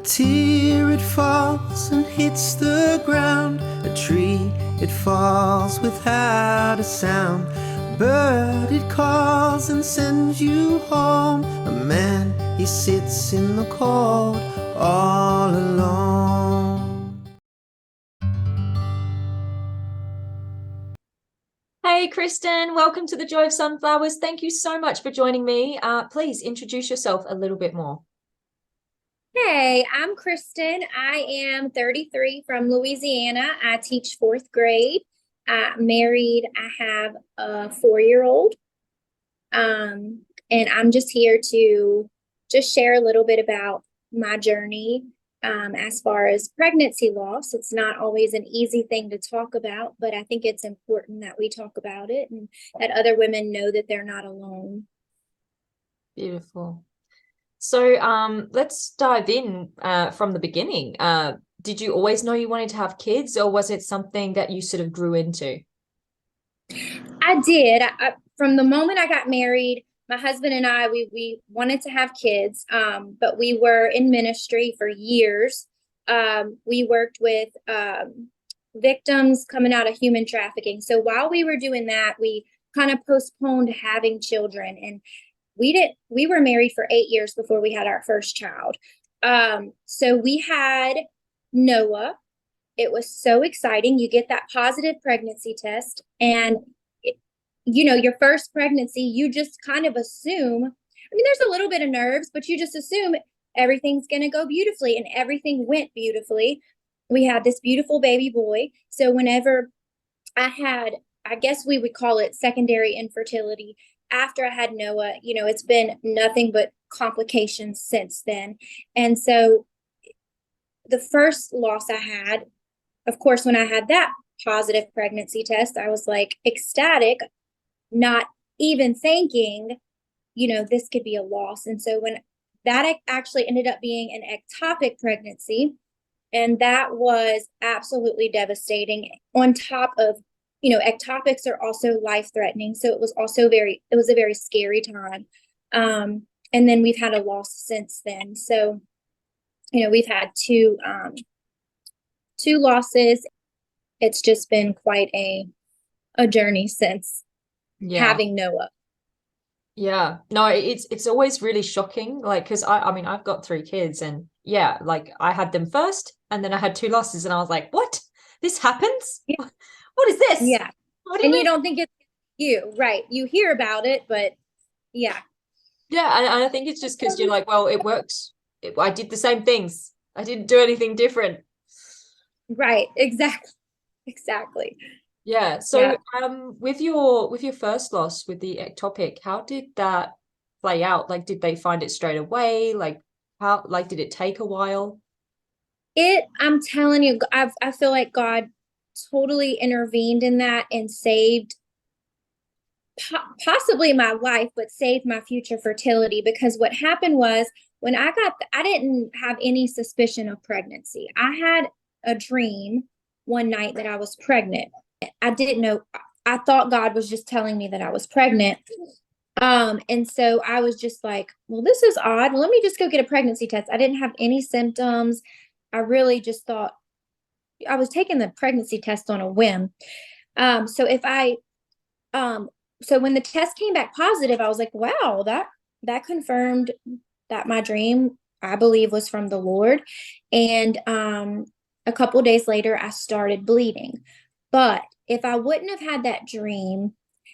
tear, it falls and hits the ground. A tree, it falls without a sound. A bird, it calls and sends you home. A man, he sits in the cold all alone. Hey, Kristan, welcome to the Joy of Sunflowers. Thank you so much for joining me. Please introduce yourself a little bit more. Hey, I'm Kristan. I am 33 from Louisiana. I teach fourth grade. Married. I have a 4-year-old. And I'm just here to just share a little bit about my journey as far as pregnancy loss. It's not always an easy thing to talk about, but I think it's important that we talk about it and that other women know that they're not alone. Beautiful. So let's dive in from the beginning. Did you always know you wanted to have kids, or was it something that you sort of grew into? I did. From the moment I got married, my husband and I, we wanted to have kids, but we were in ministry for years. We worked with victims coming out of human trafficking. So while we were doing that, we kind of postponed having children, and we were married for 8 years before we had our first child. So we had Noah. It was so exciting. You get that positive pregnancy test, and your first pregnancy, you just kind of assume, I mean, there's a little bit of nerves, but you just assume everything's going to go beautifully, and everything went beautifully. We had this beautiful baby boy. So whenever I guess we would call it secondary infertility, after I had Noah, it's been nothing but complications since then. And so the first loss I had, of course, when I had that positive pregnancy test, I was like ecstatic, not even thinking, this could be a loss. And so when that actually ended up being an ectopic pregnancy, and that was absolutely devastating. On top of, ectopics are also life-threatening. So it was a very scary time. And then we've had a loss since then. So, we've had two losses. It's just been quite a journey since having Noah. Yeah, no, it's always really shocking, like, because I mean, I've got 3 kids, and yeah, like I had them first, and then I had 2 losses, and I was like, what? This happens? Yeah. What is this? Yeah. What do you And mean? you don't think it's you, right? You hear about it, but yeah. Yeah, and I think it's just because you're like, well, it worked. I did the same things. I didn't do anything different. Right. Exactly. Yeah. So, Yeah. with your first loss with the ectopic, how did that play out? Like, did they find it straight away? Like, how, like, did it take a while? I'm telling you, I feel like God totally intervened in that and saved possibly my life, but saved my future fertility. Because what happened was, when I didn't have any suspicion of pregnancy. I had a dream one night that I was pregnant. I didn't know. I thought God was just telling me that I was pregnant. And so I was just like, well, this is odd. Let me just go get a pregnancy test. I didn't have any symptoms. I really just thought I was taking the pregnancy test on a whim. So if I so when the test came back positive, I was like, wow, that confirmed that my dream, I believe, was from the Lord. And a couple of days later, I started bleeding. But if I wouldn't have had that dream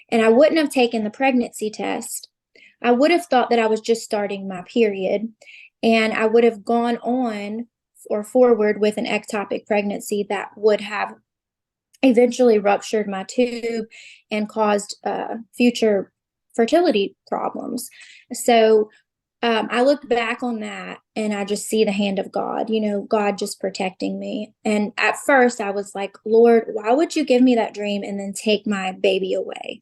and I wouldn't have taken the pregnancy test, I would have thought that I was just starting my period, and I would have gone on or forward with an ectopic pregnancy that would have eventually ruptured my tube and caused future fertility problems. So I look back on that and I just see the hand of God, God just protecting me. And at first I was like, Lord, why would you give me that dream and then take my baby away?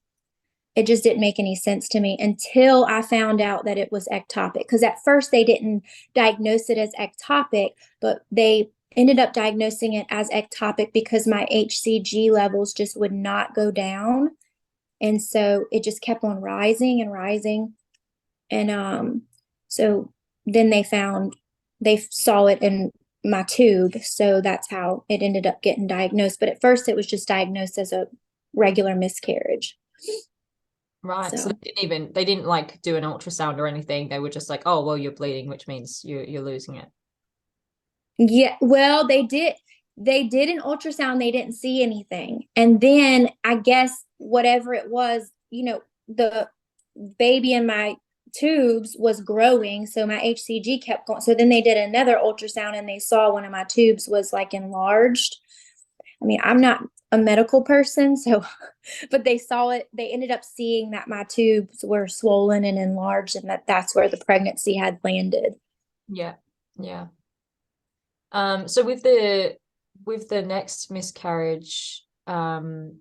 It just didn't make any sense to me until I found out that it was ectopic. Because at first they didn't diagnose it as ectopic, but they ended up diagnosing it as ectopic because my HCG levels just would not go down. And so it just kept on rising and rising. And so then they found they saw it in my tube. So that's how it ended up getting diagnosed. But at first it was just diagnosed as a regular miscarriage. Right. So So they didn't like do an ultrasound or anything. They were just like, oh, well, you're bleeding, which means you're losing it. yeah, well, they did an ultrasound, they didn't see anything. And then I guess whatever it was, the baby in my tubes was growing, so my HCG kept going. So then they did another ultrasound and they saw one of my tubes was like enlarged. I mean, I'm not a medical person, so but they saw it. They ended up seeing that my tubes were swollen and enlarged, and that's where the pregnancy had landed. Yeah. Yeah. So with the next miscarriage, I'm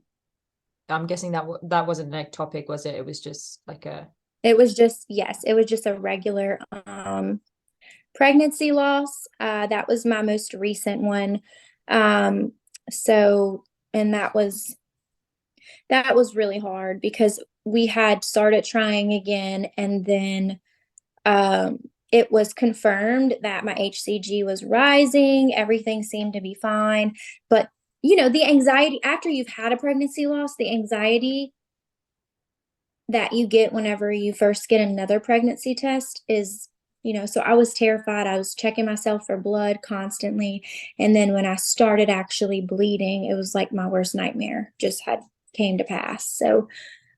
guessing that wasn't an ectopic, was it? It was just like a. It was just, yes, it was just a regular pregnancy loss. That was my most recent one. Um, so, and that was really hard because we had started trying again, and then it was confirmed that my HCG was rising. Everything seemed to be fine. But, the anxiety after you've had a pregnancy loss, the anxiety that you get whenever you first get another pregnancy test is, so I was terrified. I was checking myself for blood constantly. And then when I started actually bleeding, it was like my worst nightmare just had came to pass. So,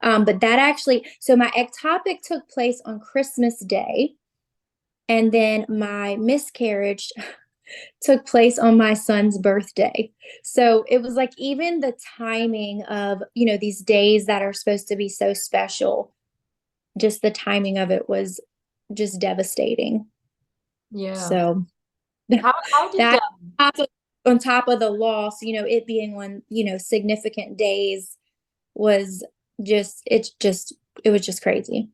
but that actually, so my ectopic took place on Christmas Day. And then my miscarriage took place on my son's birthday. So it was like even the timing of, these days that are supposed to be so special, just the timing of it was just devastating. Yeah. So How did that on top of the loss, it being on, significant days was it was just crazy.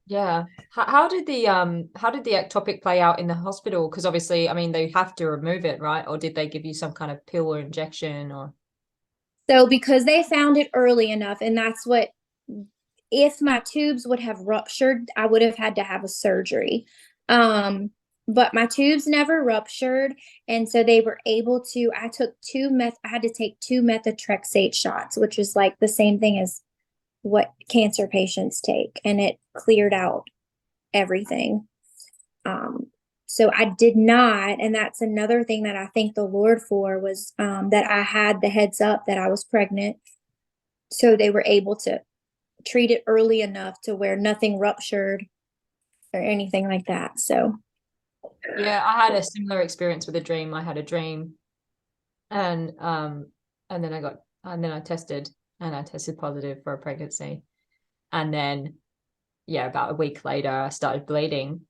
Yeah. How did the ectopic play out in the hospital? Because obviously, I mean, they have to remove it, right? Or did they give you some kind of pill or injection or? So because they found it early enough, and that's what, if my tubes would have ruptured, I would have had to have a surgery. But my tubes never ruptured, and so they were able to. I had to take two methotrexate shots, which is like the same thing as what cancer patients take, and it cleared out everything. Um, so I did not, and that's another thing that I thank the Lord for was that I had the heads up that I was pregnant, so they were able to treat it early enough to where nothing ruptured or anything like that. So Yeah, I had a similar experience with a dream. I had a dream, and then I tested, and I tested positive for a pregnancy, and then yeah, about a week later, I started bleeding,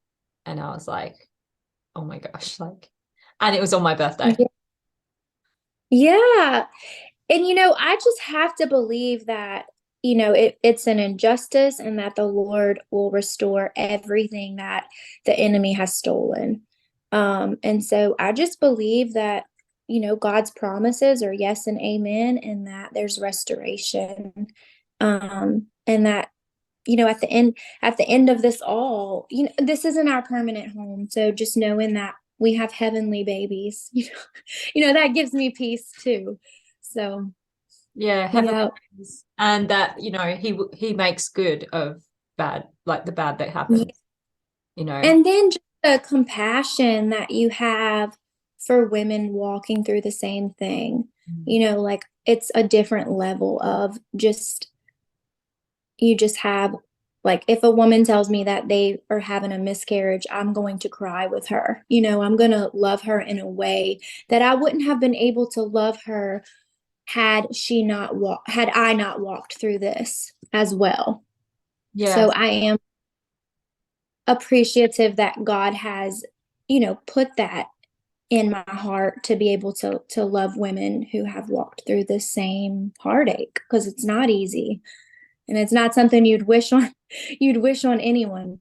and I was like, oh my gosh, like, and it was on my birthday. yeah. And I just have to believe that, it's an injustice and that the Lord will restore everything that the enemy has stolen. And so I just believe that, God's promises are yes and amen, and that there's restoration. And that, at the end of this all, this isn't our permanent home. So just knowing that we have heavenly babies, that gives me peace too. So Yeah, heavenly yeah. things. And that, he makes good of bad, like the bad that happens, you know. And then just the compassion that you have for women walking through the same thing, like it's a different level of just, you just have, like, if a woman tells me that they are having a miscarriage, I'm going to cry with her. I'm going to love her in a way that I wouldn't have been able to love her had I not walked through this as well. Yeah. So I am appreciative that God has, put that in my heart to be able to love women who have walked through the same heartache, because it's not easy, and it's not something you'd wish on anyone. No.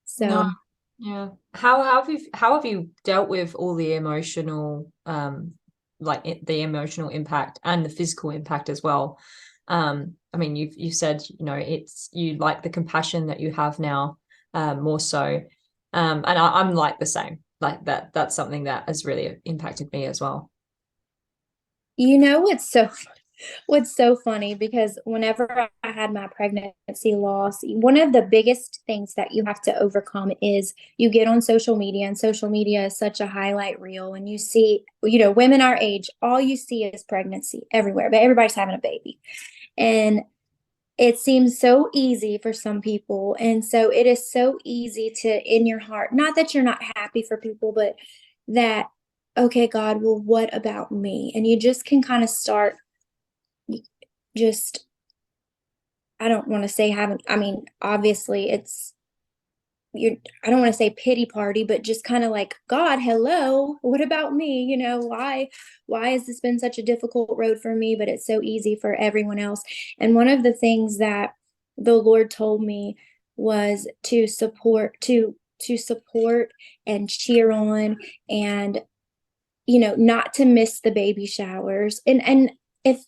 So Yeah. How have you dealt with all the emotional the emotional impact and the physical impact as well? I mean, you said, it's you like the compassion that you have now, more so. And I'm like the same. like that's something that has really impacted me as well. You know what's so funny, because whenever I had my pregnancy loss, one of the biggest things that you have to overcome is you get on social media, and social media is such a highlight reel, and you see, women our age, all you see is pregnancy everywhere, but everybody's having a baby. And it seems so easy for some people. And so it is so easy to, in your heart, not that you're not happy for people, but that, okay, God, well, what about me? And you just can kind of start just, I don't want to say having, I mean, obviously it's, I don't want to say pity party, but just kind of like, God, hello, what about me? Why has this been such a difficult road for me, but it's so easy for everyone else? And one of the things that the Lord told me was to support and cheer on, and not to miss the baby showers. If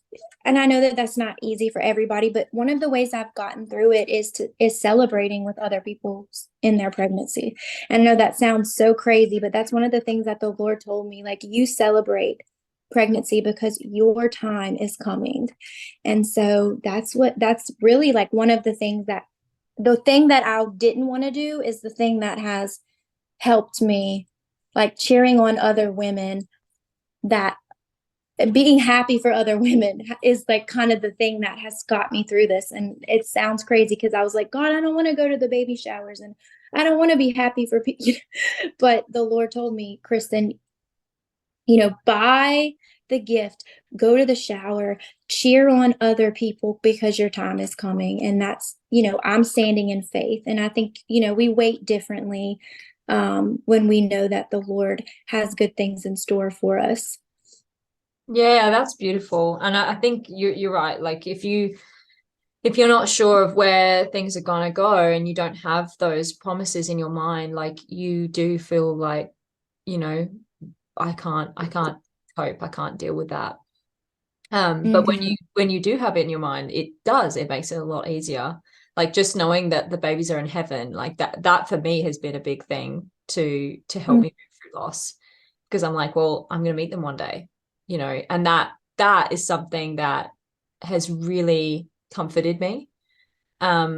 and I know that that's not easy for everybody, but one of the ways I've gotten through it is celebrating with other people in their pregnancy. And I know that sounds so crazy, but that's one of the things that the Lord told me, like, you celebrate pregnancy because your time is coming. And so that's really like one of the things the thing that I didn't want to do is the thing that has helped me, like cheering on other women, that being happy for other women is like kind of the thing that has got me through this. And it sounds crazy because I was like, God, I don't want to go to the baby showers, and I don't want to be happy for people. But the Lord told me, Kristan, buy the gift, go to the shower, cheer on other people because your time is coming. And that's, I'm standing in faith. And I think, we wait differently when we know that the Lord has good things in store for us. Yeah, that's beautiful. And I think you're right. Like if you're not sure of where things are gonna go, and you don't have those promises in your mind, like you do feel like, I can't cope, I can't deal with that. But when you do have it in your mind, it makes it a lot easier. Like just knowing that the babies are in heaven, like that for me has been a big thing to help me move through loss, because I'm like, well, I'm gonna meet them one day. And that is something that has really comforted me. I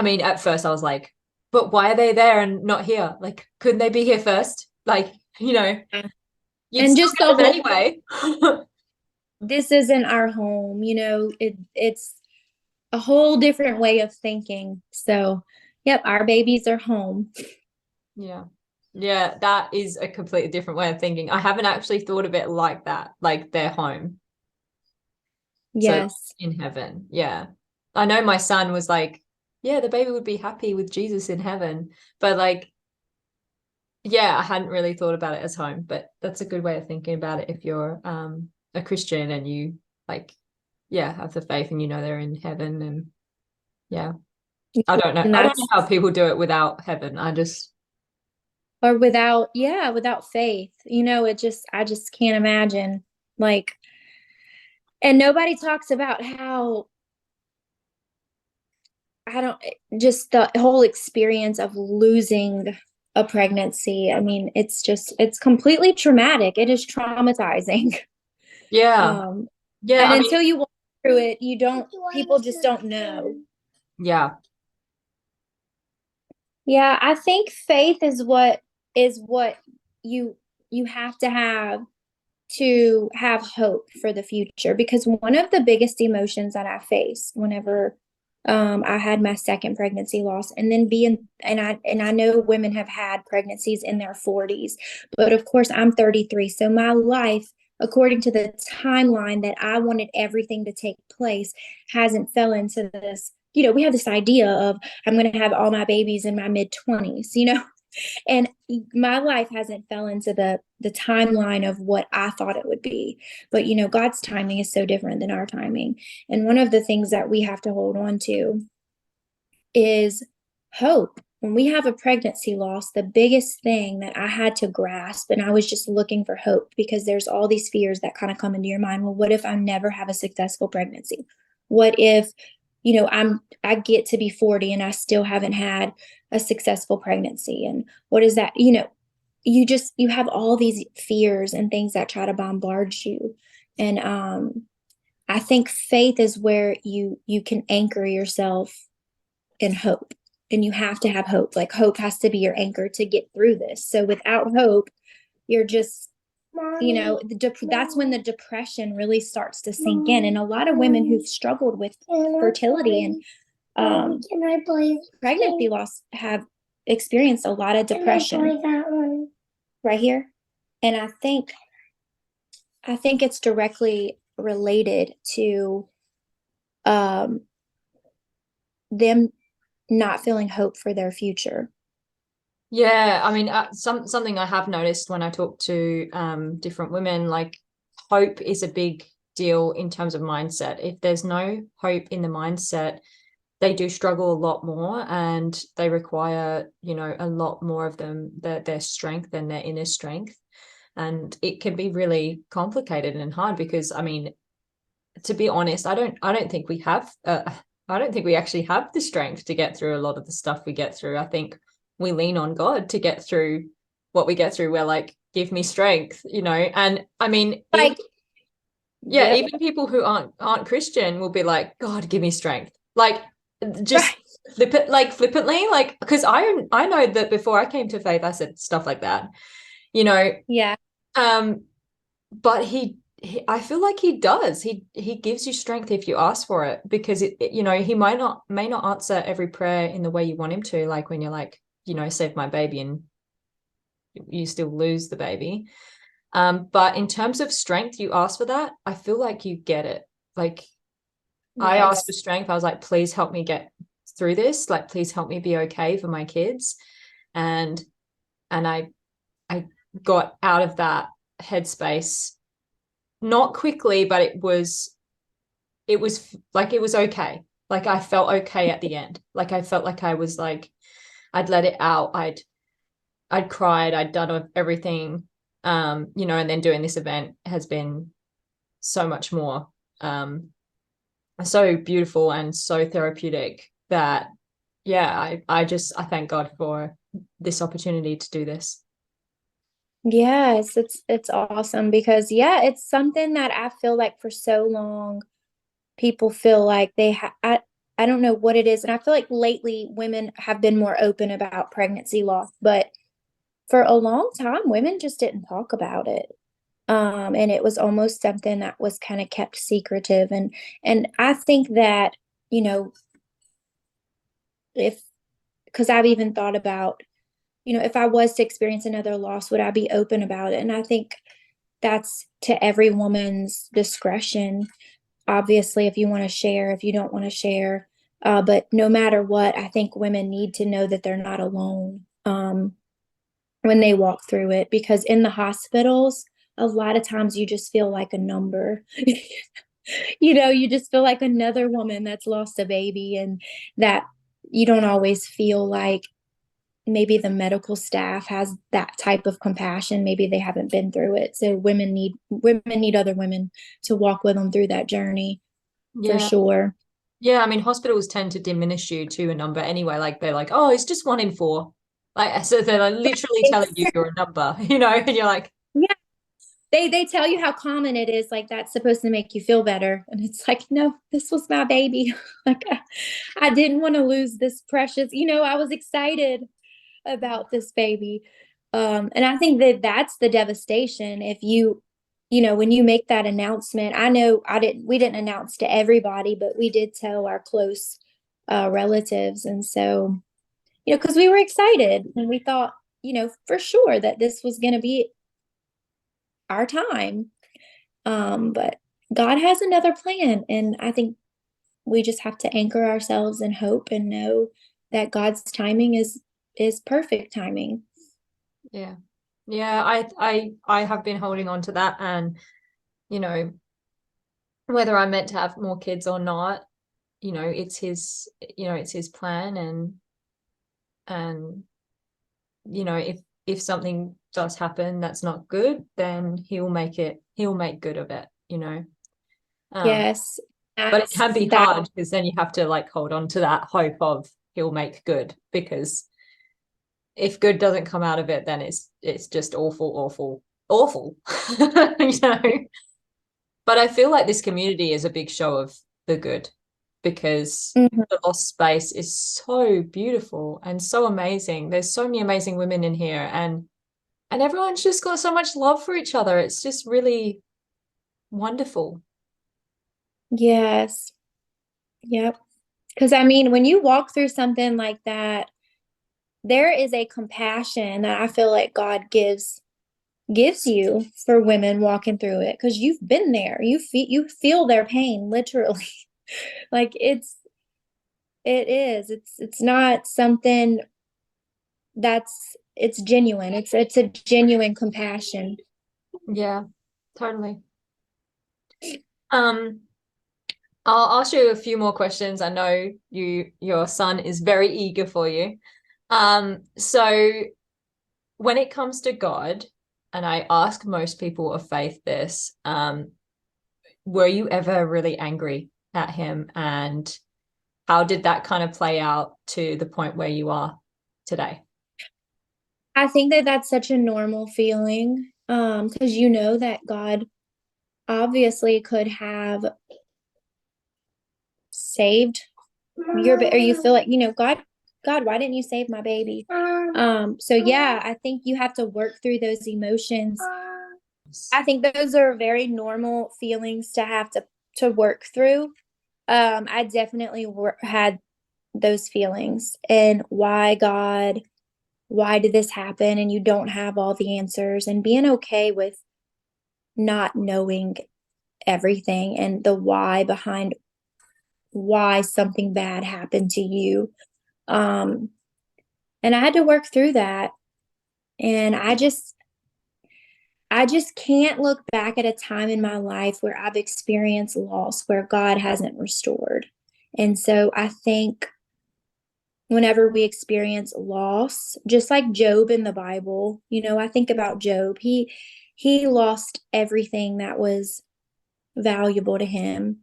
mean, at first I was like, but why are they there and not here? Like, couldn't they be here first? Like, you'd and just the whole anyway. This isn't our home, it's a whole different way of thinking. So, yep, our babies are home. Yeah, that is a completely different way of thinking. I haven't actually thought of it like that, like they're home. Yes. So in heaven. Yeah. I know my son was like, yeah, the baby would be happy with Jesus in heaven. But like, yeah, I hadn't really thought about it as home, but that's a good way of thinking about it if you're a Christian and you like, yeah, have the faith and they're in heaven. And yeah. I don't know how people do it without heaven. Or without faith, I just can't imagine, like, and nobody talks about how, just the whole experience of losing a pregnancy. I mean, it's completely traumatic. It is traumatizing. Yeah. Yeah. And until you walk through it, people just don't know. Yeah. Yeah, I think faith is what you have to have hope for the future, because one of the biggest emotions that I faced whenever I had my second pregnancy loss, and then I know women have had pregnancies in their 40s, but of course I'm 33, so my life, according to the timeline that I wanted everything to take place, hasn't fell into this. We have this idea of, I'm going to have all my babies in my mid-20s, and my life hasn't fell into the timeline of what I thought it would be. But God's timing is so different than our timing. And one of the things that we have to hold on to is hope. When we have a pregnancy loss, the biggest thing that I had to grasp, and I was just looking for hope, because there's all these fears that kind of come into your mind. Well, what if I never have a successful pregnancy? What if I get to be 40 and I still haven't had a successful pregnancy. And what is that? You have all these fears and things that try to bombard you. And I think faith is where you can anchor yourself in hope. And you have to have hope. Like hope has to be your anchor to get through this. So without hope, you're just, that's when the depression really starts to sink in. And a lot of women who've struggled with fertility and pregnancy loss have experienced a lot of depression. Right here. And I think it's directly related to them not feeling hope for their future. Yeah, I mean, something I have noticed when I talk to different women, like hope is a big deal in terms of mindset. If there's no hope in the mindset, they do struggle a lot more, and they require, a lot more of their strength and their inner strength. And it can be really complicated and hard because, I mean, to be honest, I don't think we have, I don't think we actually have the strength to get through a lot of the stuff we get through. I think we lean on God to get through what we get through. We're like, give me strength, and I mean, like, even people who aren't Christian will be like, God, give me strength. Like, just flip it, like flippantly, like, because I know that before I came to faith, I said stuff like that, Yeah. But he I feel like he does. He gives you strength if you ask for it, because he may not answer every prayer in the way you want him to, like when you're like, save my baby, and you still lose the baby. But in terms of strength, you ask for that, I feel like you get it. Like, yes. I asked for strength. I was like, please help me get through this. Like, please help me be okay for my kids. And I got out of that headspace, not quickly, but it was like, it was okay. Like, I felt okay at the end. Like, I felt like I was like, I'd let it out. I'd cried. I'd done everything. And then doing this event has been so much more, so beautiful and so therapeutic that, yeah, I thank God for this opportunity to do this. Yes, it's awesome because it's something that I feel like for so long people feel like I don't know what it is, and I feel like lately women have been more open about pregnancy loss, but for a long time women just didn't talk about it. And it was almost something that was kind of kept secretive, and I think that, because I've even thought about, if I was to experience another loss, would I be open about it? And I think that's to every woman's discretion. Obviously, if you want to share, if you don't want to share. But no matter what, I think women need to know that they're not alone when they walk through it, because in the hospitals, a lot of times you just feel like a number. You just feel like another woman that's lost a baby, and that you don't always feel like maybe the medical staff has that type of compassion. Maybe they haven't been through it. So women need other women to walk with them through that journey. For sure. Yeah, I mean, hospitals tend to diminish you to a number anyway. Like, they're like, oh, it's just 1 in 4. Like, so they're like literally telling you you're a number, and you're like, yeah. They tell you how common it is, like that's supposed to make you feel better. And it's like, no, this was my baby. Like, I didn't want to lose this precious, I was excited about this baby. And I think that that's the devastation. If when you make that announcement, I know we didn't announce to everybody, but we did tell our close relatives. And so, because we were excited and we thought, for sure that this was going to be our time. But God has another plan. And I think we just have to anchor ourselves in hope and know that God's timing is perfect timing. Yeah. I have been holding on to that, and whether I'm meant to have more kids or not, it's his plan, and if something does happen that's not good, then he'll make good of it. Yes. But it can be that hard because then you have to like hold on to that hope of he'll make good, because if good doesn't come out of it, then it's just awful, you know. But I feel like this community is a big show of the good, because Mhm. the lost space is so beautiful and so amazing. There's so many amazing women in here, and everyone's just got so much love for each other. It's just really wonderful. Yes. Yep. Because I mean, when you walk through something like that, there is a compassion that I feel like God gives you for women walking through it, because you've been there. You feel their pain literally. Like it's not something it's genuine. It's a genuine compassion. Yeah, totally. Um, I'll ask you a few more questions. I know your son is very eager for you. So when it comes to God, and I ask most people of faith this, were you ever really angry at him? And how did that kind of play out to the point where you are today? I think that that's such a normal feeling, because you know that God obviously could have saved or you feel like, God, why didn't you save my baby? So yeah, I think you have to work through those emotions. I think those are very normal feelings to have to work through. I definitely had those feelings, and why God, why did this happen? And you don't have all the answers, and being okay with not knowing everything and the why behind why something bad happened to you. Um, and I had to work through that. And I just can't look back at a time in my life where I've experienced loss where God hasn't restored. And so I think whenever we experience loss, just like Job in the Bible, I think about Job. He lost everything that was valuable to him,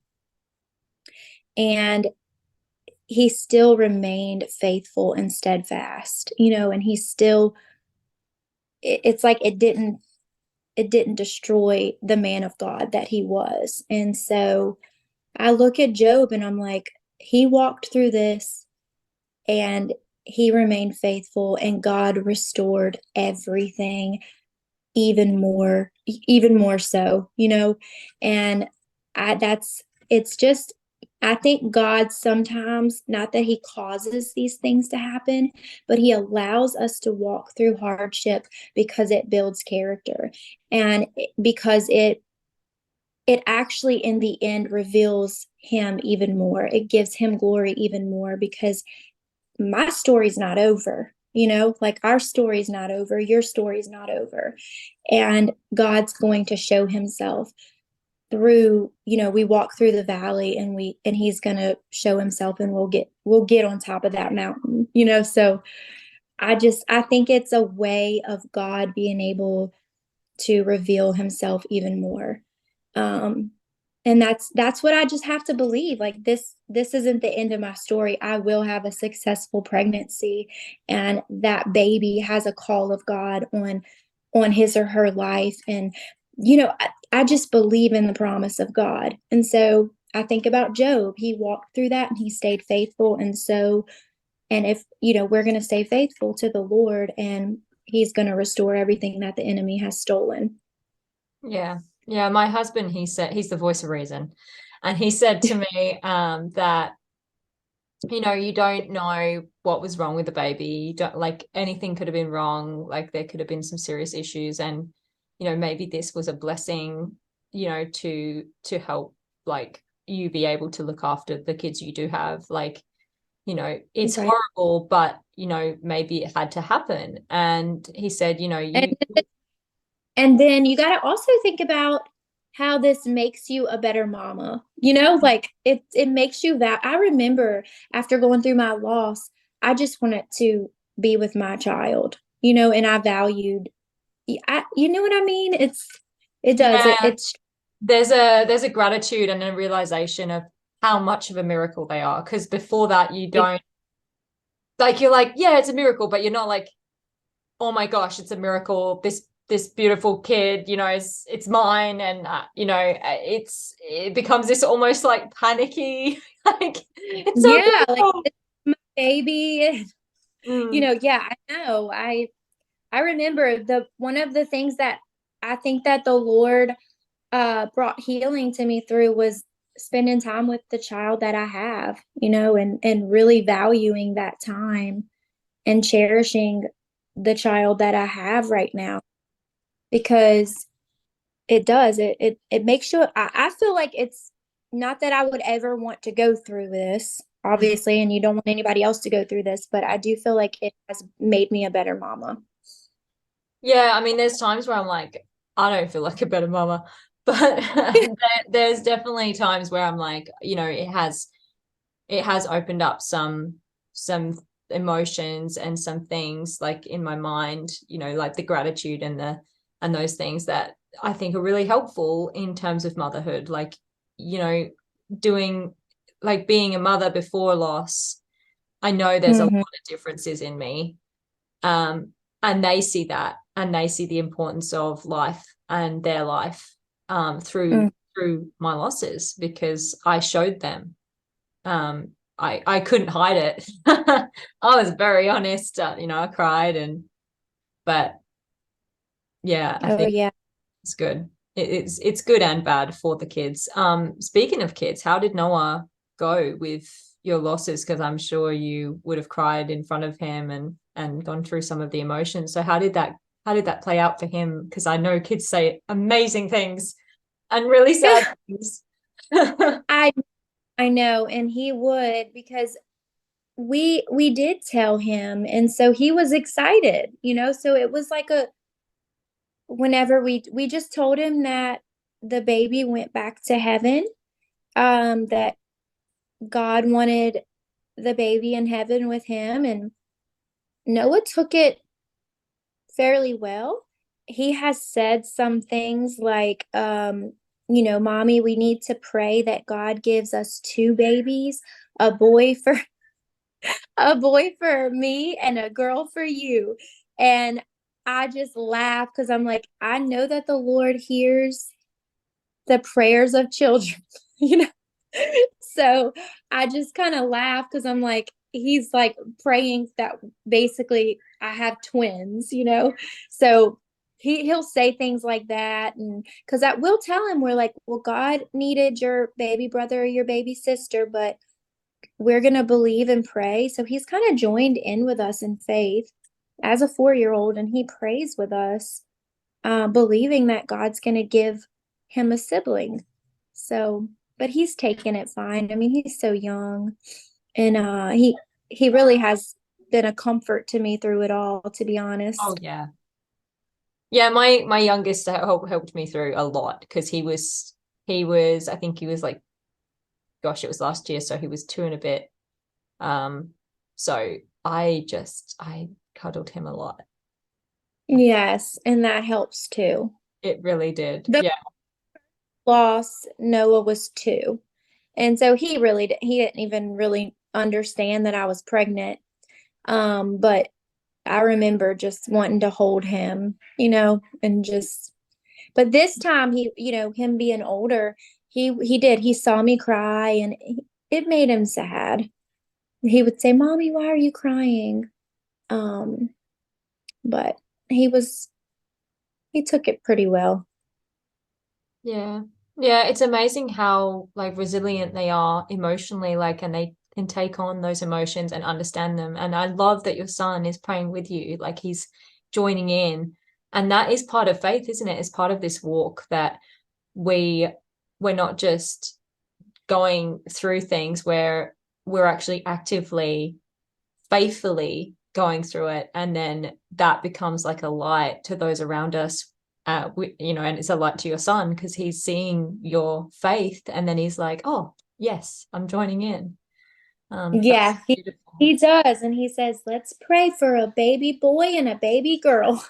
and he still remained faithful and steadfast, and he still it's like it didn't destroy the man of God that he was. And so I look at Job and I'm like, he walked through this and he remained faithful, and God restored everything even more so, and it's just, I think God sometimes, not that he causes these things to happen, but he allows us to walk through hardship because it builds character, and because it actually in the end reveals him even more. It gives him glory even more, because my story's not over, like our story's not over, your story's not over. And God's going to show himself through, we walk through the valley, and he's going to show himself, and we'll get on top of that mountain, so I think it's a way of God being able to reveal himself even more. Um, and that's what I just have to believe. Like this isn't the end of my story. I will have a successful pregnancy, and that baby has a call of God on his or her life. And I just believe in the promise of God. And so I think about Job. He walked through that and he stayed faithful. And if we're going to stay faithful to the Lord, and he's going to restore everything that the enemy has stolen. Yeah. Yeah. My husband, he said, he's the voice of reason. And he said to me that, you don't know what was wrong with the baby. You don't, like, anything could have been wrong. Like, there could have been some serious issues. And, maybe this was a blessing, to help, like, you be able to look after the kids you do have. Like, it's Right. horrible, but, maybe it had to happen. And he said, And, and then you got to also think about how this makes you a better mama. Like it makes you that. I remember after going through my loss, I just wanted to be with my child, and I valued, you know what I mean? It does. Yeah, It's there's a gratitude and a realization of how much of a miracle they are. Because before that, you don't, like, you're like, yeah, it's a miracle, but you're not like, oh my gosh, it's a miracle. This beautiful kid, you know, it's mine. And it becomes this almost like panicky, like, it's so Yeah, like beautiful. it's my baby. Mm. Yeah, I know. I remember one of the things that I think that the Lord brought healing to me through was spending time with the child that I have, and really valuing that time and cherishing the child that I have right now, because it makes you I feel like it's not that I would ever want to go through this, obviously, and you don't want anybody else to go through this, but I do feel like it has made me a better mama. Yeah, I mean, there's times where I'm like, I don't feel like a better mama, but there's definitely times where I'm like, it has opened up some emotions and some things like in my mind, like the gratitude and those things that I think are really helpful in terms of motherhood, like, doing, like, being a mother before loss. I know there's a lot Mhm. of differences in me, and they see that, and they see the importance of life and their life, Mm. through my losses, because I showed them. I couldn't hide it. I was very honest. I cried, but yeah, I Oh think yeah. it's good. It's good and bad for the kids. Speaking of kids, how did Noah go with your losses? Because I'm sure you would have cried in front of him and gone through some of the emotions. So how did that play out for him? Because I know kids say amazing things and really sad things. I I know, and he would, because we did tell him, and so he was excited. So it was like a whenever we just told him that the baby went back to heaven, that God wanted the baby in heaven with him, and Noah took it fairly well. He has said some things like, mommy, we need to pray that God gives us two babies, a boy for a boy for me and a girl for you. And I just laugh because I'm like, I know that the Lord hears the prayers of children, you know. So I just kind of laugh because I'm like, he's like praying that basically I have twins. So he'll say things like that, and because I will tell him, we're like, well, God needed your baby brother or your baby sister, but we're gonna believe and pray. So he's kind of joined in with us in faith as a 4-year-old, and he prays with us, believing that God's gonna give him a sibling. So, but he's taken it fine. I mean, he's so young, and he really has been a comfort to me through it all, to be Oh honest. yeah. Yeah, my youngest helped me through a lot, because I think he was like, gosh, it was last year, so he was two and a bit. So I cuddled him a lot. Yes, and that helps too. It really did. The Yeah. loss, Noah was 2. And so he didn't even really understand that I was pregnant. But I remember just wanting to hold him, and just, but this time him being older, he saw me cry, and it made him sad. He would say, "Mommy, why are you crying?" Um, but he was he took it pretty well. Yeah. Yeah, it's amazing how, like, resilient they are emotionally, like, and they can take on those emotions and understand them. And I love that your son is praying with you, like he's joining in. And that is part of faith, isn't it? It's part of this walk that we we're not just going through things, where we're actually actively, faithfully going through it, and then that becomes like a light to those around us. And it's a light to your son, because he's seeing your faith, and then he's like, oh yes, I'm joining in. That's Yeah, beautiful. he does, and he says, "Let's pray for a baby boy and a baby girl."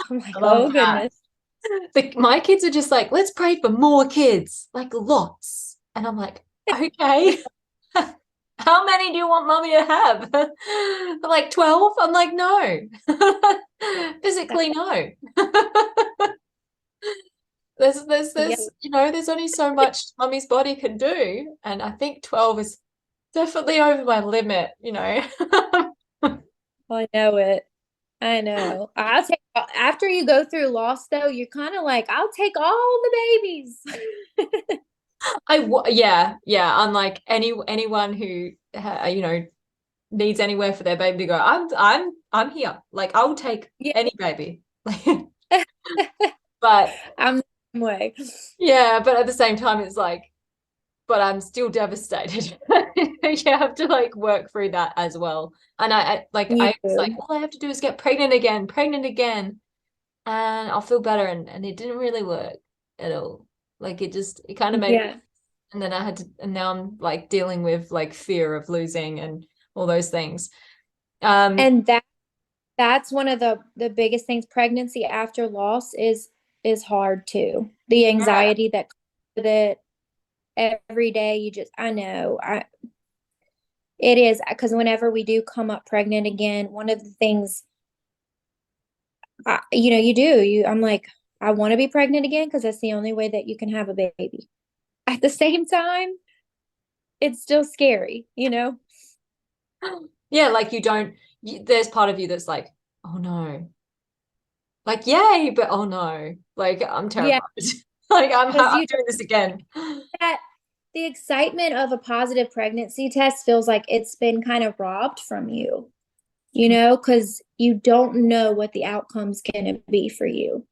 I'm I like, love "Oh that. goodness." My kids are just like, let's pray for more kids, like lots. And I'm like, okay. How many do you want mommy to have? Like 12? I'm like, no. Physically, no. There's Yeah, there's only so much mommy's body can do. And I think 12 is definitely over my limit. I know it. I know. I'll take after you go through loss though, you're kind of like, I'll take all the babies. Yeah. Unlike anyone who needs anywhere for their baby to go. I'm here. Like I'll take Yeah. any baby. But I'm the same way. yeah, but at the same time, it's like, but I'm still devastated. You have to like work through that as well. And You I was like, do. all I have to do is get pregnant again, and I'll feel better. And it didn't really work at all. Like it kind of made, Yeah. and then and now I'm like dealing with like fear of losing and all those things. And that's one of the biggest things. Pregnancy after loss is hard too. The Yeah, anxiety that comes with it every day. I know. It is because whenever we do come up pregnant again, one of the things I'm like, I want to be pregnant again because that's the only way that you can have a baby. At the same time, it's still scary. yeah, like there's part of you that's like, oh no, like yay, but oh no, like I'm Yeah, terrified. Like because I'm doing this again. that the excitement of a positive pregnancy test feels like it's been kind of robbed from you, because you don't know what the outcome's going to be for you.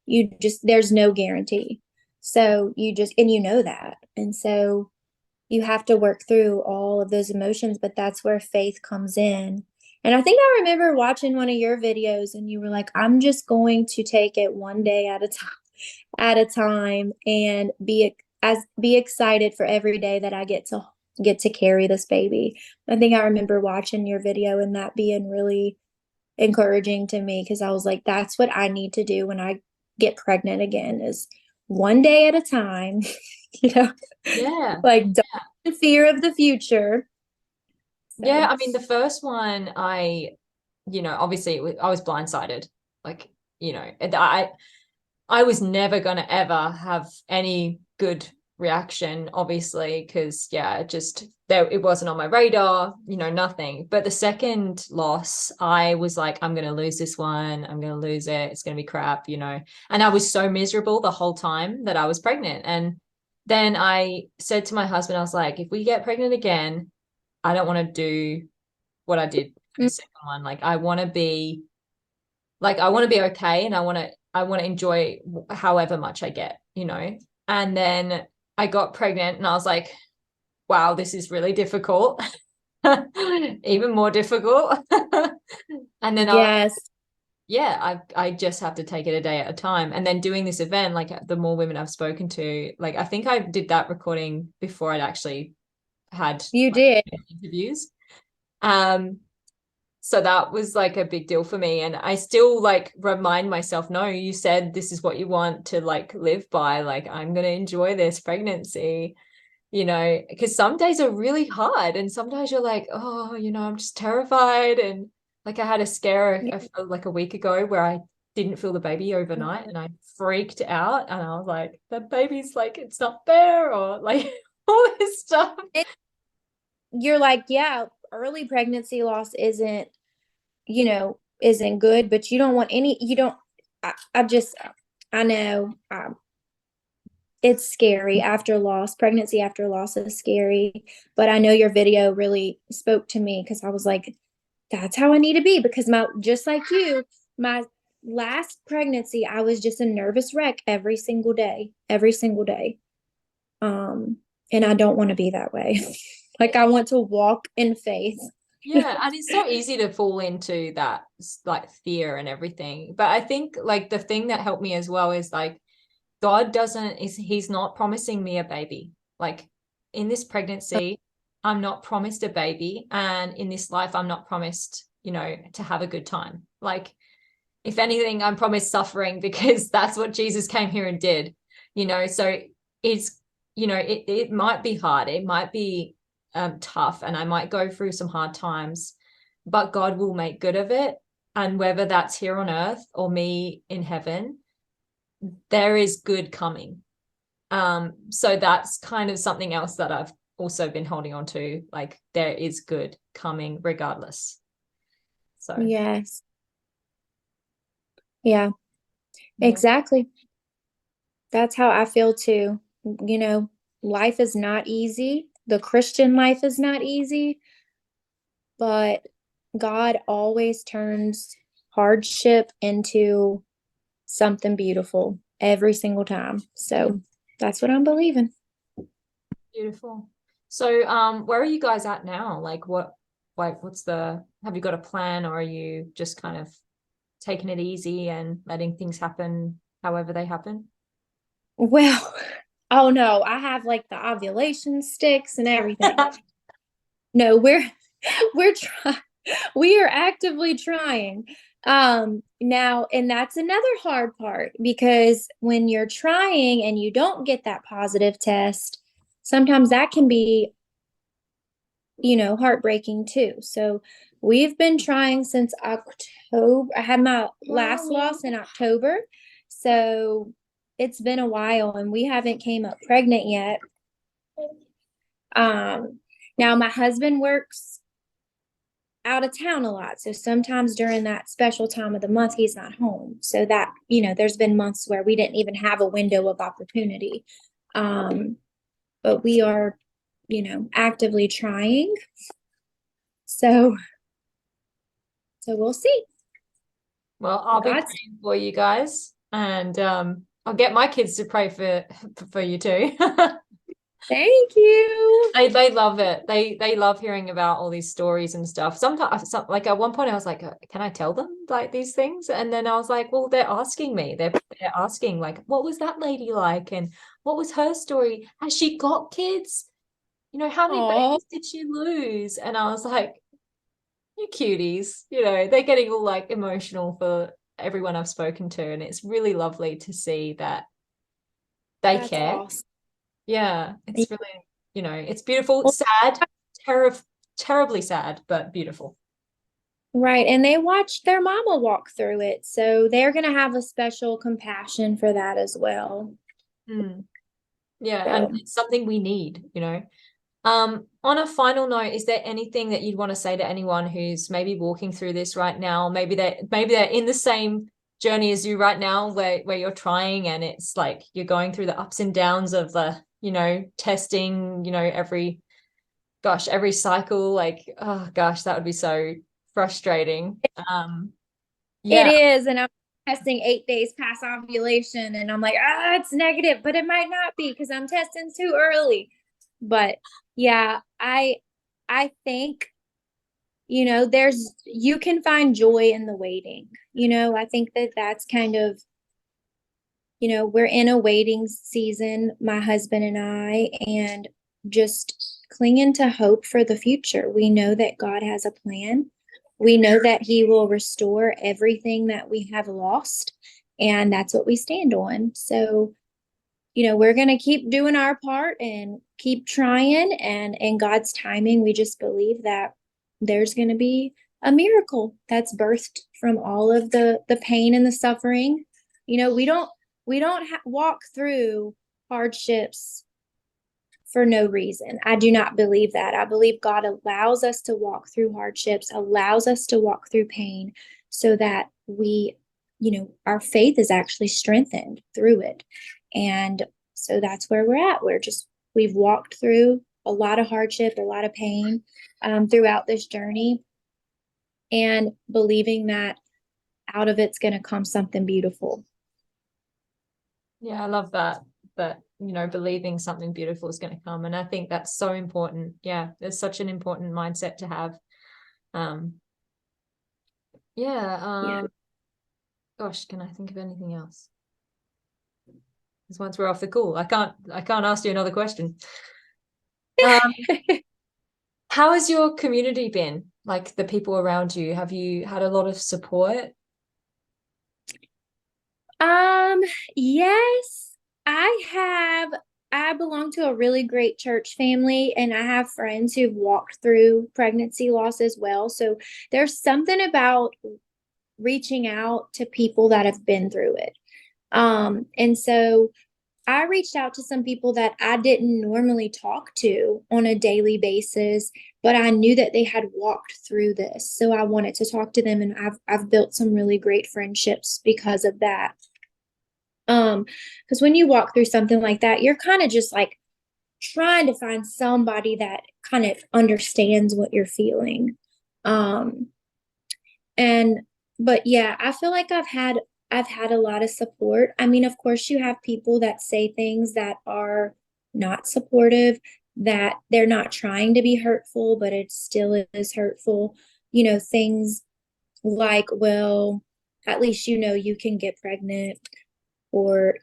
There's no guarantee. So and you know that. And so you have to work through all of those emotions, but that's where faith comes in. And I think I remember watching one of your videos and you were like, I'm just going to take it one day at a time and be excited for every day that I get to carry this baby. I think I remember watching your video and that being really encouraging to me because I was like, that's what I need to do when I get pregnant again is one day at a time, you know, Yeah. like don't fear of the future. Yeah, So I mean, the first one, obviously I was blindsided. Like, and I was never going to ever have any good reaction, obviously, because yeah, it wasn't on my radar, nothing. But the second loss, I was like, I'm going to lose this one. I'm going to lose it. It's going to be crap. And I was so miserable the whole time that I was pregnant. And then I said to my husband, I was like, if we get pregnant again, I don't want to do what I did for the second one. Like I want to be okay, and I want to enjoy however much I get. And then I got pregnant and I was like, wow, this is really difficult. Even more difficult. And then yes, I just have to take it a day at a time. And then doing this event, like the more women I've spoken to, like I think I did that recording before I'd actually had you like did. interviews. So that was like a big deal for me. And I still like remind myself, no, you said this is what you want to like live by. Like, I'm going to enjoy this pregnancy, because some days are really hard. And sometimes you're like, oh, I'm just terrified. And like I had a scare like a week ago where I didn't feel the baby overnight and I freaked out. And I was like, the baby's like, it's not there, or like all this stuff. You're like, yeah, early pregnancy loss isn't good, but you don't want any, you don't, I know, it's scary after loss. Pregnancy after loss is scary, but I know your video really spoke to me because I was like, that's how I need to be because just like you, my last pregnancy, I was just a nervous wreck every single day, every single day. And I don't want to be that way. Like I want to walk in faith. Yeah, and it's so easy to fall into that like fear and everything. But I think like the thing that helped me as well is like he's not promising me a baby. Like in this pregnancy, I'm not promised a baby, and in this life I'm not promised, to have a good time. Like if anything, I'm promised suffering because that's what Jesus came here and did. So it's it might be hard. It might be tough, and I might go through some hard times, but God will make good of it. And whether that's here on earth or me in heaven, there is good coming. So that's kind of something else that I've also been holding on to. Like, there is good coming regardless. So Yes. Yeah, yeah. exactly. That's how I feel too. You know, life is not easy. The Christian life is not easy, but God always turns hardship into something beautiful every single time. So that's what I'm believing. Beautiful. So where are you guys at now? Like have you got a plan, or are you just kind of taking it easy and letting things happen however they happen? Well, oh no, I have like the ovulation sticks and everything. No, we're trying, we are actively trying. Now, and that's another hard part, because when you're trying and you don't get that positive test, sometimes that can be, heartbreaking too. So we've been trying since October. I had my last loss in October. So it's been a while and we haven't came up pregnant yet. Now my husband works out of town a lot. So sometimes during that special time of the month, he's not home. So that, there's been months where we didn't even have a window of opportunity. But we are, actively trying. So we'll see. Well, I'll be praying for you guys, and I'll get my kids to pray for you too. Thank you. They love it. They love hearing about all these stories and stuff. Sometimes, like at one point, I was like, "Can I tell them like these things?" And then I was like, "Well, they're asking me. They're asking like, what was that lady like, and what was her story? Has she got kids? How many babies did she lose?" And I was like, "You cuties." They're getting all like emotional for everyone I've spoken to, and it's really lovely to see that they That's care. awesome. Yeah, it's really, it's beautiful, sad, terribly sad, but beautiful. Right. And they watched their mama walk through it. So they're going to have a special compassion for that as well. Yeah, So. and it's something we need. On a final note, is there anything that you'd want to say to anyone who's maybe walking through this right now? Maybe they're in the same journey as you right now, where you're trying, and it's like you're going through the ups and downs of the, testing, every cycle. Like, oh gosh, that would be so frustrating. It Yeah. is. And I'm testing 8 days past ovulation, and I'm like, it's negative, but it might not be because I'm testing too early. But yeah, I think, you can find joy in the waiting. I think that's kind of, we're in a waiting season, my husband and I, and just clinging to hope for the future. We know that God has a plan. We know that he will restore everything that we have lost, and that's what we stand on. So, we're going to keep doing our part and keep trying, and in God's timing, we just believe that there's going to be a miracle that's birthed from all of the pain and the suffering. We don't walk through hardships for no reason. I do not believe that. I believe God allows us to walk through hardships, allows us to walk through pain, so that we, our faith is actually strengthened through it. And so that's where we're at. We've walked through a lot of hardship, a lot of pain throughout this journey, and believing that out of it's going to come something beautiful. Yeah, I love that believing something beautiful is going to come, and I think that's so important. Yeah, there's such an important mindset to have. Gosh, can I think of anything else? Because once we're off the call, I can't ask you another question. How has your community been? Like, the people around you, have you had a lot of support? Yes, I I belong to a really great church family, and I have friends who've walked through pregnancy loss as well. So there's something about reaching out to people that have been through it. And so I reached out to some people that I didn't normally talk to on a daily basis, but I knew that they had walked through this. So I wanted to talk to them, and I've built some really great friendships because of that. Because when you walk through something like that, you're kind of just like trying to find somebody that kind of understands what you're feeling. Um, and but yeah, I feel like I've had a lot of support. I mean, of course, you have people that say things that are not supportive, that they're not trying to be hurtful, but it still is hurtful. Things like, well, at least you can get pregnant, or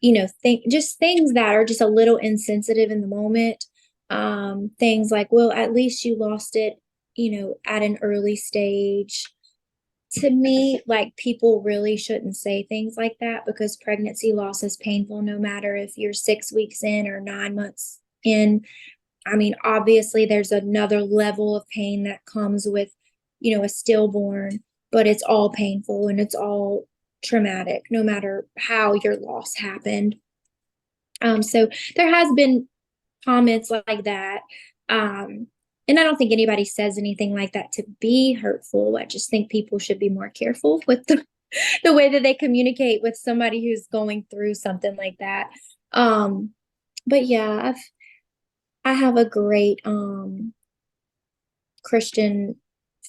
just things that are just a little insensitive in the moment. Things like, well, at least you lost it, at an early stage. To me, like, people really shouldn't say things like that, because pregnancy loss is painful no matter if you're 6 weeks in or 9 months in. I mean, obviously there's another level of pain that comes with, a stillborn, but it's all painful and it's all traumatic, no matter how your loss happened. So there has been comments like that. And I don't think anybody says anything like that to be hurtful. I just think people should be more careful with the way that they communicate with somebody who's going through something like that. But yeah, I have a great Christian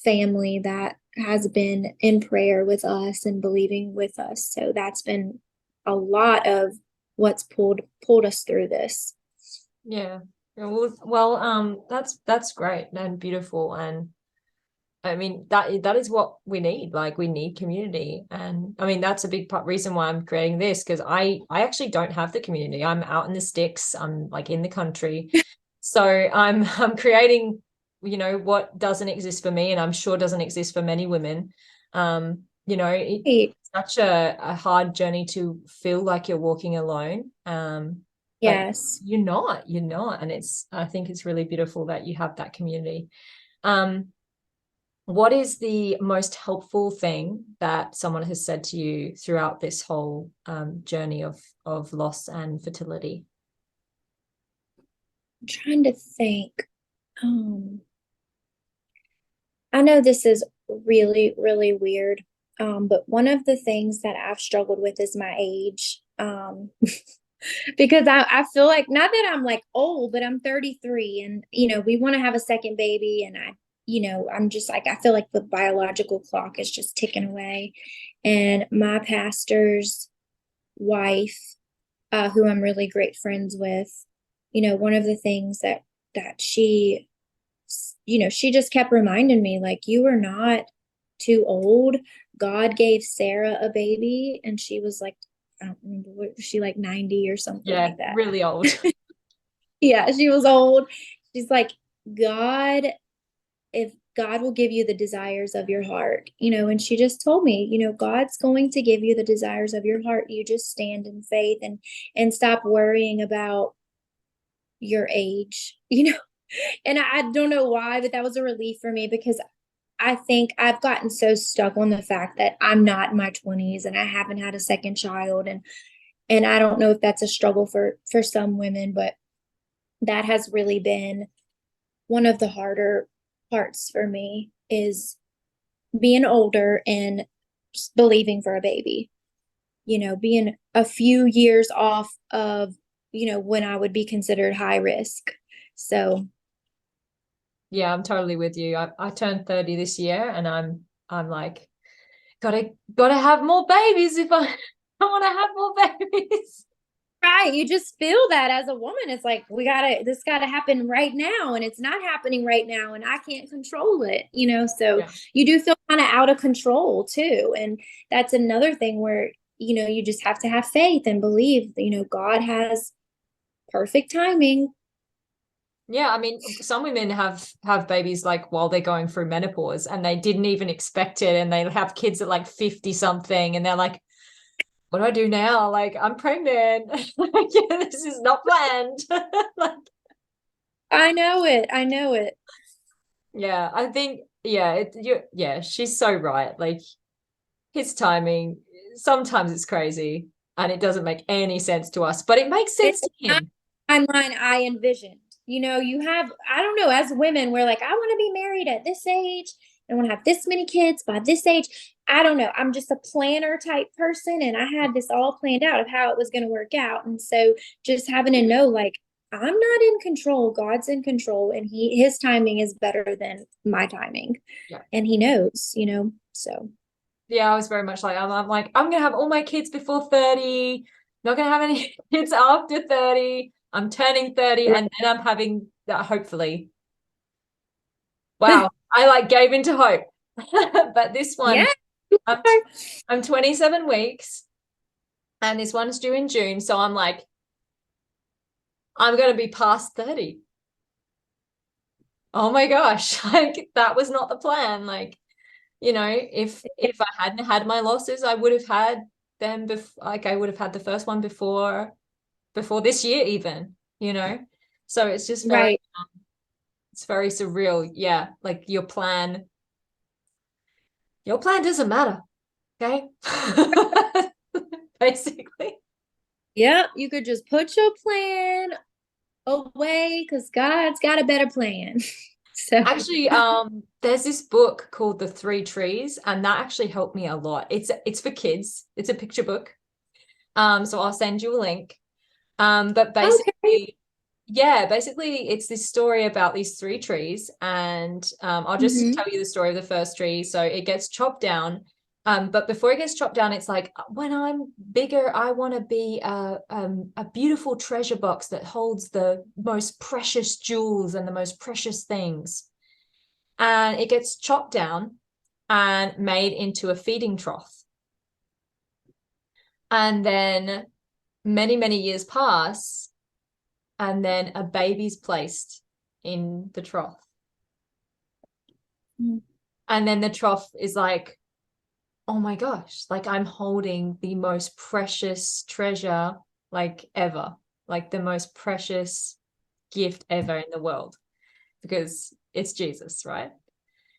family that has been in prayer with us and believing with us. So that's been a lot of what's pulled us through this. Yeah. Well, that's great and beautiful, and I mean that is what we need. Like, we need community, and I mean that's a big reason why I'm creating this, because I actually don't have the community. I'm out in the sticks. I'm like in the country, so I'm creating, what doesn't exist for me, and I'm sure doesn't exist for many women. It's such a hard journey to feel like you're walking alone. Yes. You're not, and I think it's really beautiful that you have that community. What is the most helpful thing that someone has said to you throughout this whole journey of loss and fertility? I'm trying to think. I know this is really, really weird. But one of the things that I've struggled with is my age. Because I feel like, not that I'm like old, but I'm 33, and we want to have a second baby, and I'm just like, I feel like the biological clock is just ticking away. And my pastor's wife, who I'm really great friends with, one of the things that she just kept reminding me, like, you are not too old. God gave Sarah a baby, and she was like, I don't remember, what was she, like 90 or something like that? Really old. Yeah, she was old. She's like, if God will give you the desires of your heart, and she just told me, God's going to give you the desires of your heart. You just stand in faith and stop worrying about your age, And I don't know why, but that was a relief for me, because I think I've gotten so stuck on the fact that I'm not in my 20s and I haven't had a second child, and I don't know if that's a struggle for some women, but that has really been one of the harder parts for me, is being older and believing for a baby, being a few years off of, when I would be considered high risk. So yeah, I'm totally with you. I turned 30 this year, and I'm like, gotta have more babies if I want to have more babies. Right. You just feel that as a woman. It's like, this gotta happen right now, and it's not happening right now, and I can't control it, so Yeah. you do feel kind of out of control too. And that's another thing where, you just have to have faith and believe, God has perfect timing. Yeah, I mean, some women have babies like while they're going through menopause, and they didn't even expect it, and they have kids at like 50 something, and they're like, what do I do now? Like, I'm pregnant. Like, yeah, this is not planned. Like, I know it. I know it. yeah, I think, yeah, she's so right. Like, his timing, sometimes it's crazy and it doesn't make any sense to us, but it makes sense to It's not him. the timeline I envisioned. You know, you have, I don't know, as women, we're like, I want to be married at this age. I want to have this many kids by this age. I don't know. I'm just a planner type person, and I had this all planned out of how it was going to work out. And so just having to know, like, I'm not in control. God's in control, and his timing is better than my timing. Yeah. And he knows, you know, so. Yeah, I was very much like, I'm like, I'm going to have all my kids before 30, not going to have any kids after 30. I'm turning 30 and then I'm having that, hopefully. Wow. I like gave into hope. But this one, Yeah. I'm 27 weeks and this one's due in June. So I'm like, I'm going to be past 30. Oh my gosh. Like, that was not the plan. Like, you know, if I hadn't had my losses, I would have had them like I would have had the first one before this year even, you know. So it's just very Right. it's very surreal. Yeah, like your plan doesn't matter. Okay. Basically. Yeah, you could just put your plan away because God's got a better plan. So Actually, there's this book called The Three Trees, and that actually helped me a lot. It's for kids. It's a picture book. So I'll send you a link. But basically, okay. basically it's this story about these three trees, and I'll just Mhm. tell you the story of the first tree. So it gets chopped down, but before it gets chopped down, it's like, when I'm bigger, I want to be a beautiful treasure box that holds the most precious jewels and the most precious things. And it gets chopped down and made into a feeding trough. And then many years pass, and then a baby's placed in the trough. Mm. And then the trough is like, oh my gosh, like I'm holding the most precious treasure like ever, like the most precious gift ever in the world, because it's Jesus, right?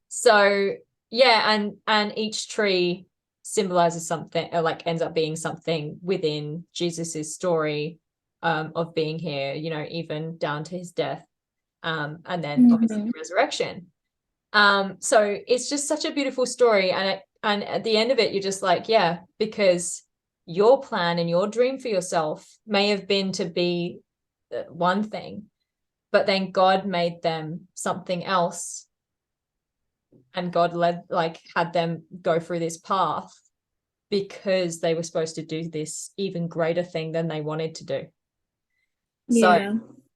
So yeah, and each tree symbolizes something, or like ends up being something within Jesus's story of being here, you know, even down to his death, and then obviously the resurrection. So it's just such a beautiful story, and at the end of it, you're just like, yeah, because your plan and your dream for yourself may have been to be one thing, but then God made them something else, and God had them go through this path because they were supposed to do this even greater thing than they wanted to do. So Yeah.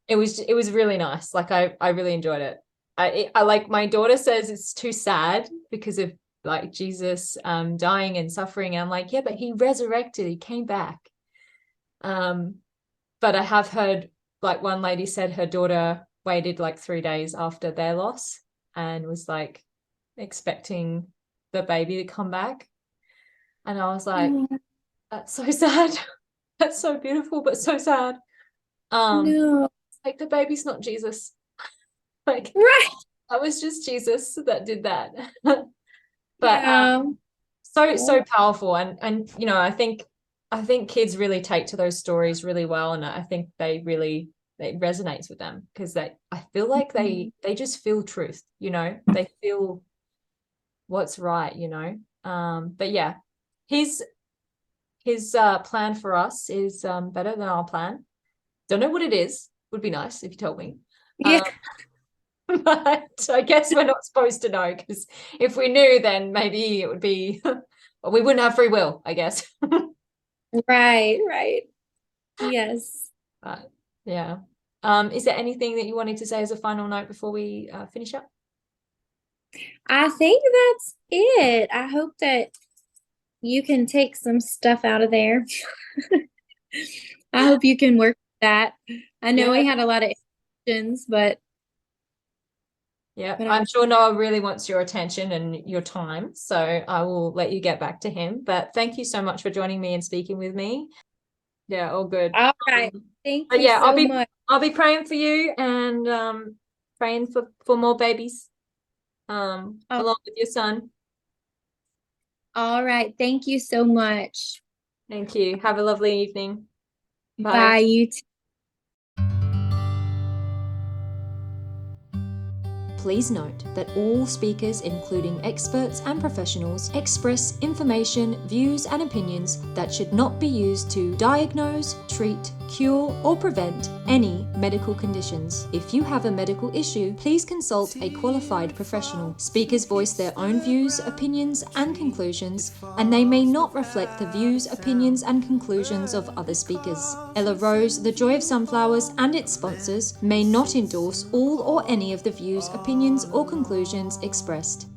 it was really nice. Like I really enjoyed it. I like, my daughter says it's too sad because of like Jesus dying and suffering. And I'm like, yeah, but he resurrected, he came back. But I have heard, like, one lady said her daughter waited like 3 days after their loss and was like expecting the baby to come back. And I was like, that's so sad. That's so beautiful, but so sad. No. Like, the baby's not Jesus. Like, Right. that was just Jesus that did that. But Yeah. so powerful, and you know, I think kids really take to those stories really well, and I think it resonates with them, because I feel like they just feel truth, you know, they feel what's right, you know. But yeah, his plan for us is better than our plan. Don't know what it is. Would be nice if you told me. Yeah. But I guess we're not supposed to know, because if we knew, then maybe it would be we wouldn't have free will, I guess. Right. Right. Yes. But yeah. Is there anything that you wanted to say as a final note before we finish up? I think that's it. I hope that you can take some stuff out of there. I hope you can work with that. I know we Yeah. had a lot of questions, but Yeah, But I'm sure Noah really wants your attention and your time, so I will let you get back to him. But thank you so much for joining me and speaking with me. Yeah, all good. all right. Thank But you yeah, so much. I'll be praying for you and praying for more babies along with your son. All right. Thank you so much. Thank you. Have a lovely evening. Bye. You too. Please note that all speakers, including experts and professionals, express information, views, and opinions that should not be used to diagnose, treat, cure, or prevent any medical conditions. If you have a medical issue, please consult a qualified professional. Speakers voice their own views, opinions, and conclusions, and they may not reflect the views, opinions, and conclusions of other speakers. Ella Rose, The Joy of Sunflowers, and its sponsors may not endorse all or any of the views, opinions, or conclusions expressed.